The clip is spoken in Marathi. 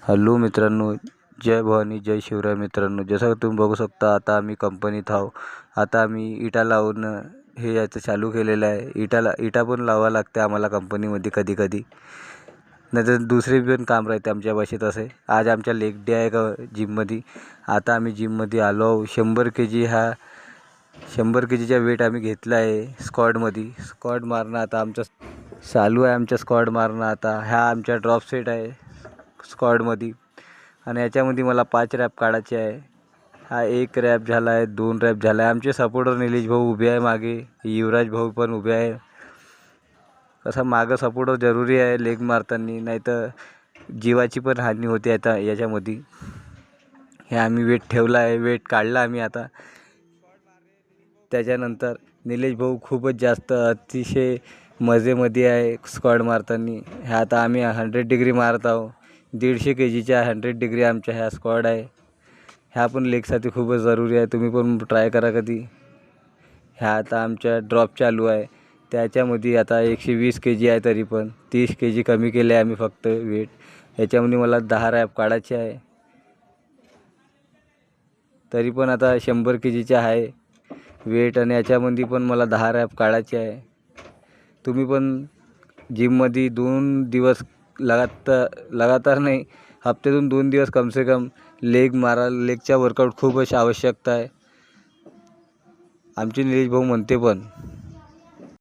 हॅलो मित्रांनो, जय भवानी जय शिवराय मित्रांनो. जसं तुम्ही बघू शकता आता आम्ही कंपनीत आहो. आता आम्ही इटा लावून हे याचं चालू केलेलं आहे. इटा पण लावावं लागते आम्हाला कंपनीमध्ये कधी कधी, नाहीतर दुसरे पण काम राहते आमच्या भाषेत असे. आज आमच्या लेग डे आहे का जिममध्ये. आता आम्ही जिममध्ये आलो आहो. 100 kgचा वेट आम्ही घेतला आहे स्क्वॉडमध्ये. स्क्वॉड मारणं आता आमचं चालू आहे. स्क्वॉड मारणं आता हा आमचा ड्रॉप सेट आहे स्क्वॉडमध्ये. आणि याच्यामध्ये मला 5 रॅप काढायचे आहे. हा 1 रॅप झाला आहे, 2 रॅप झाला आहे. आमचे सपोर्टर निलेश भाऊ उभे आहे मागे, युवराज भाऊ पण उभे आहे. कसं मागं सपोर्टर जरुरी आहे लेग मारताना, नाही तर जीवाची पण हानी होते आता याच्यामध्ये. हे आम्ही वेट ठेवला आहे, वेट काढला आम्ही आता. त्याच्यानंतर निलेश भाऊ खूपच जास्त अतिशय मजेमध्ये आहे स्क्वॉड मारताना. हे आता आम्ही 100 डिग्री मारत आहोत. 150 kgच्या 100 डिग्री आमच्या ह्या स्क्वॉड आहे. ह्या पण लेगसाठी खूपच जरुरी आहे. तुम्ही पण ट्राय करा कधी. ह्या आता आमच्या ड्रॉप चालू आहे. त्याच्यामध्ये आता 120 kg आहे, तरी पण 30 kg कमी केले आम्ही फक्त वेट. याच्यामध्ये मला 10 रॅप काढायचे आहे. तरी पण आता 100 kgचा आहे वेट, आणि याच्यामध्ये पण मला 10 रॅप काढायचे आहे. तुम्ही पण जिममध्ये 2 दिवस लगातार नाही, हप्त्यातून 2 दिवस कम से कम लेग मारा. लेगचा वर्कआउट खूपच आवश्यकता आहे आमचे निलेश भाऊ म्हणते पण.